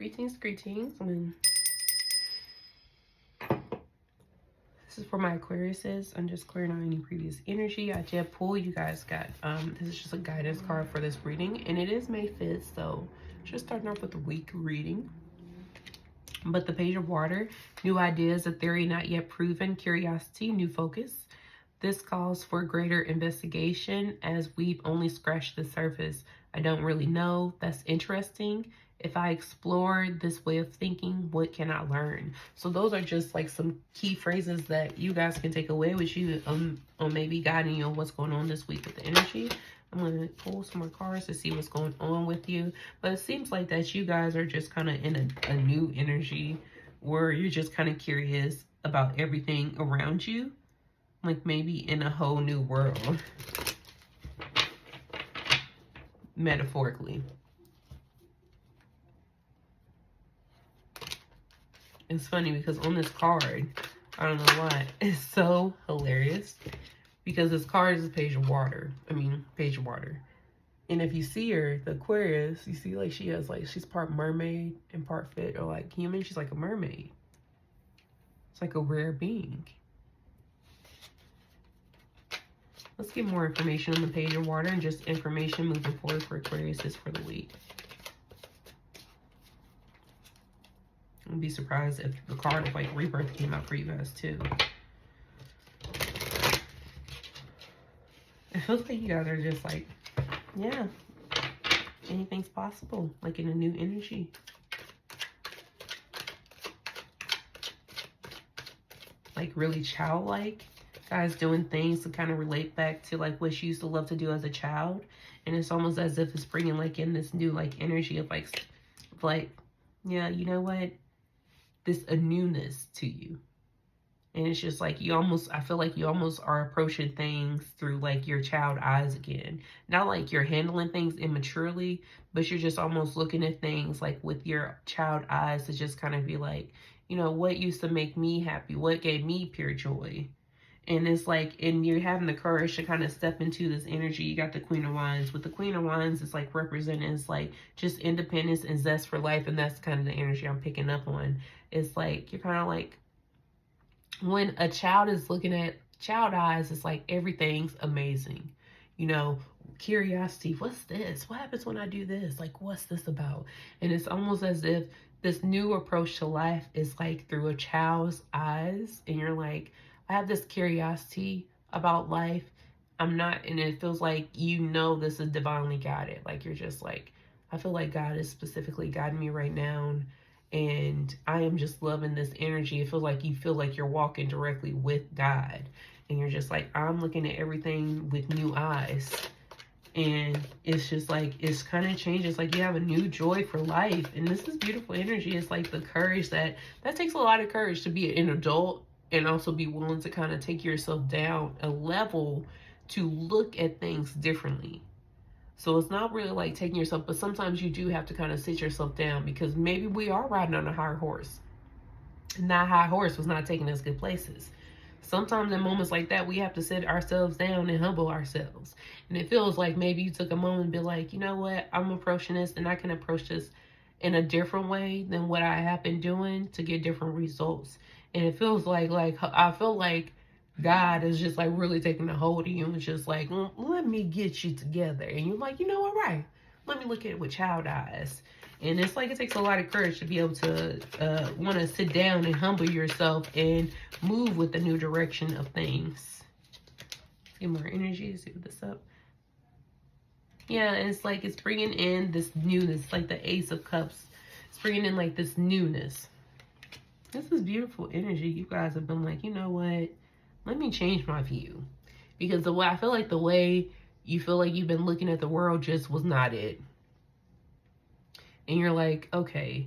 Greetings. This is for my Aquariuses. I'm just clearing out any previous energy. I did pull. You guys got, this is just a guidance card for this reading. And it is May 5th, so just starting off with a week reading. But the Page of Water, new ideas, a theory not yet proven, curiosity, new focus. This calls for greater investigation as we've only scratched the surface. I don't really know. That's interesting. If I explore this way of thinking, what can I learn? So those are just like some key phrases that you guys can take away with you on maybe guiding you on what's going on this week with the energy. I'm going to pull some more cards to see what's going on with you. But it seems like that you guys are just kind of in a new energy where you're just kind of curious about everything around you. Like maybe in a whole new world. Metaphorically. It's funny because on this card, I don't know why, it's so hilarious. Because this card is a Page of Water. Page of Water. And if you see her, the Aquarius, you see like she has like, she's part mermaid and part fit or like human. She's like a mermaid. It's like a rare being. Let's get more information on the Page of Water and just information moving forward for Aquariuses for the week. I'd be surprised if the card of like Rebirth came out for you guys too. It feels like you guys are just like, yeah, anything's possible, like in a new energy. Like really childlike. Guys doing things to kind of relate back to like what she used to love to do as a child. And it's almost as if it's bringing like in this new like energy of like, yeah, you know what? This a newness to you. And it's just like I feel like you almost are approaching things through like your child eyes again. Not like you're handling things immaturely, but you're just almost looking at things like with your child eyes to just kind of be like, you know, what used to make me happy? What gave me pure joy? And it's like, and you're having the courage to kind of step into this energy. You got the Queen of Wands. With the Queen of Wands, it's like representing, it's like just independence and zest for life. And that's kind of the energy I'm picking up on. It's like, you're kind of like, when a child is looking at child eyes, it's like everything's amazing. You know, curiosity, what's this? What happens when I do this? Like, what's this about? And it's almost as if this new approach to life is like through a child's eyes. And you're like, I have this curiosity about life. And it feels like, you know, this is divinely guided. Like, you're just like, I feel like God is specifically guiding me right now. And I am just loving this energy. It feels like you feel like you're walking directly with God. And you're just like, I'm looking at everything with new eyes. And it's just like, it's kind of changed. It's like you have a new joy for life. And this is beautiful energy. It's like the courage that takes a lot of courage to be an adult. And also be willing to kind of take yourself down a level to look at things differently. So it's not really like taking yourself, but sometimes you do have to kind of sit yourself down because maybe we are riding on a high horse. And that high horse was not taking us good places. Sometimes in moments like that, we have to sit ourselves down and humble ourselves. And it feels like maybe you took a moment and be like, you know what, I'm approaching this and I can approach this in a different way than what I have been doing to get different results. And it feels like I feel like God is just like really taking a hold of you and just like, let me get you together. And you're like, you know what, right? Let me look at it with child eyes. And it's like it takes a lot of courage to be able to want to sit down and humble yourself and move with the new direction of things. Let's get more energy to see this up. Yeah, and it's like it's bringing in this newness, like the Ace of Cups. It's bringing in like this newness. This is beautiful energy. You guys have been like, you know what? Let me change my view. Because the way I feel like the way you feel like you've been looking at the world just was not it. And you're like, okay,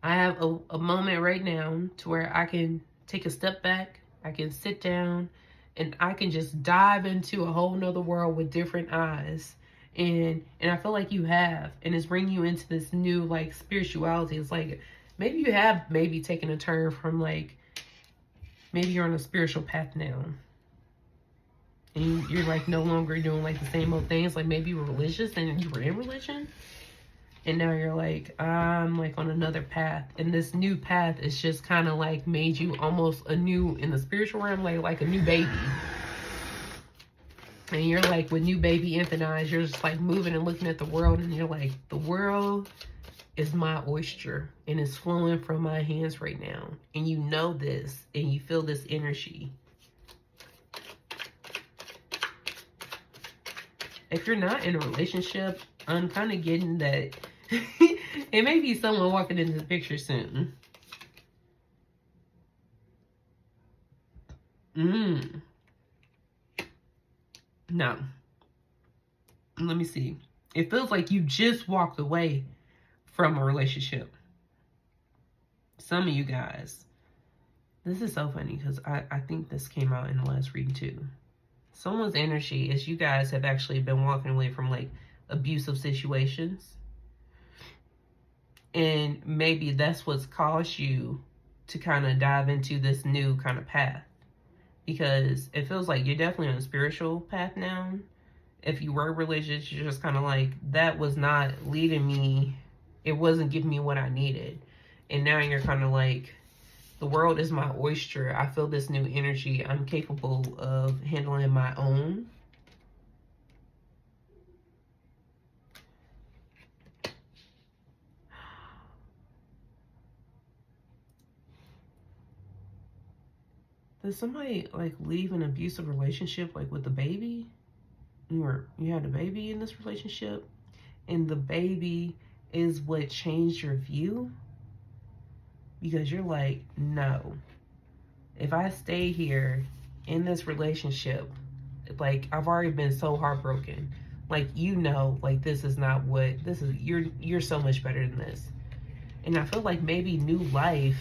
I have a moment right now to where I can take a step back. I can sit down and I can just dive into a whole nother world with different eyes. And I feel like you have. And it's bringing you into this new like spirituality. It's like, maybe you have taken a turn from like, maybe you're on a spiritual path now. And you're like no longer doing like the same old things. Like maybe you were religious and you were in religion. And now you're like, I'm like on another path. And this new path is just kind of like made you almost a new, in the spiritual realm, like a new baby. And you're like with new baby infant eyes, you're just like moving and looking at the world. And you're like, the world is my oyster and it's flowing from my hands right now. And you know this and you feel this energy. If you're not in a relationship, I'm kind of getting that it may be someone walking into the picture soon. No. Let me see. It feels like you just walked away from a relationship. Some of you guys. This is so funny because I think this came out in the last reading too. Someone's energy is you guys have actually been walking away from like abusive situations. And maybe that's what's caused you to kind of dive into this new kind of path. Because it feels like you're definitely on a spiritual path now. If you were religious, you're just kind of like, that was not leading me. It wasn't giving me what I needed. And now you're kind of like, the world is my oyster. I feel this new energy. I'm capable of handling my own. Did somebody like leave an abusive relationship like with the baby? You had a baby in this relationship and the baby is what changed your view? Because you're like, no. If I stay here in this relationship, like I've already been so heartbroken. Like, you know, like this is not what this is. You're so much better than this. And I feel like maybe new life,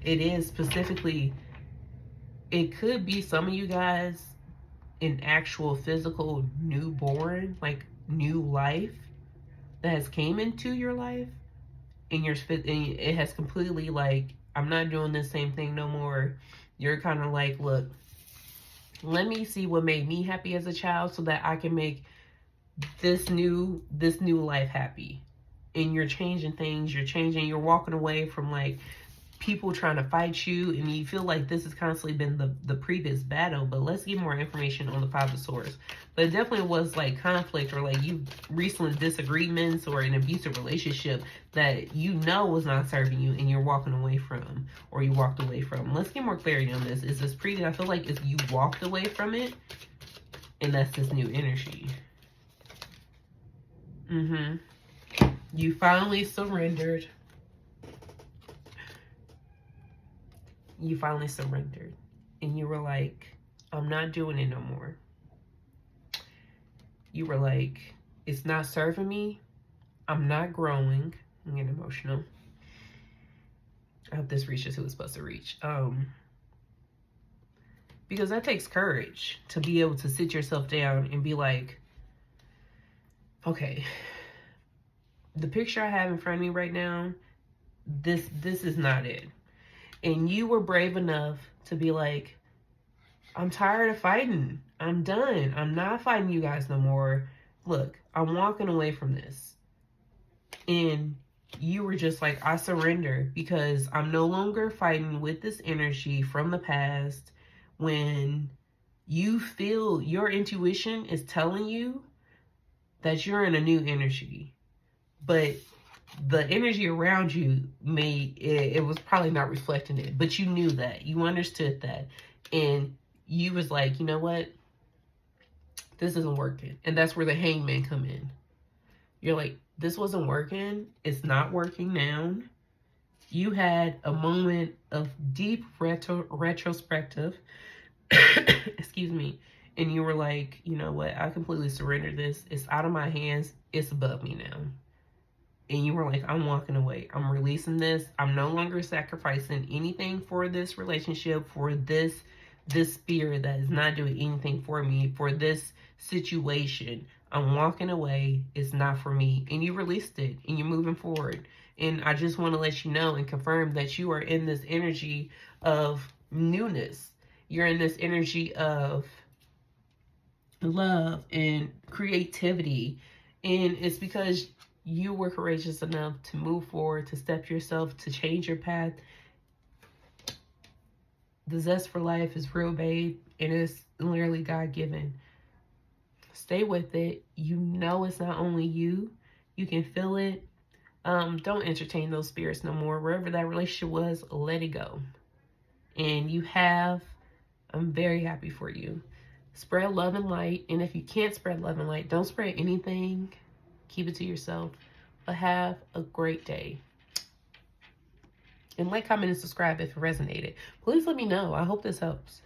it is specifically, it could be some of you guys an actual physical newborn, like new life that has came into your life, and it has completely like, I'm not doing the same thing no more. You're kind of like, look, let me see what made me happy as a child so that I can make this new life happy. And you're changing things, you're walking away from like people trying to fight you, and you feel like this has constantly been the previous battle. But let's get more information on the Five of Swords. But it definitely was like conflict, or like you recent disagreements, or an abusive relationship that you know was not serving you and you're walking away from, or you walked away from. Let's get more clarity on this. Is this previous? I feel like if you walked away from it, and that's this new energy. You finally surrendered. You finally surrendered. And you were like, I'm not doing it no more. You were like, it's not serving me. I'm not growing. I'm getting emotional. I hope this reaches who it's supposed to reach. Because that takes courage to be able to sit yourself down and be like, okay, the picture I have in front of me right now, this is not it. And you were brave enough to be like, I'm tired of fighting. I'm done. I'm not fighting you guys no more. Look, I'm walking away from this. And you were just like, I surrender, because I'm no longer fighting with this energy from the past. When you feel your intuition is telling you that you're in a new energy, but the energy around you it was probably not reflecting it, but you knew that, you understood that, and you was like, you know what, this isn't working. And that's where the Hangman come in. You're like, this wasn't working, it's not working now. You had a moment of deep retrospective excuse me, and you were like, you know what, I completely surrendered this. It's out of my hands, it's above me now. And you were like, I'm walking away. I'm releasing this. I'm no longer sacrificing anything for this relationship, for this spirit that is not doing anything for me, for this situation. I'm walking away. It's not for me. And you released it, and you're moving forward. And I just want to let you know and confirm that you are in this energy of newness. You're in this energy of love and creativity. And it's because you were courageous enough to move forward, to step yourself, to change your path. The zest for life is real, babe, and it's literally God-given. Stay with it. You know it's not only you. You can feel it. Don't entertain those spirits no more. Wherever that relationship was, let it go. And you have, I'm very happy for you. Spread love and light. And if you can't spread love and light, don't spread anything. Keep it to yourself. But have a great day. And like, comment, and subscribe if it resonated. Please let me know. I hope this helps.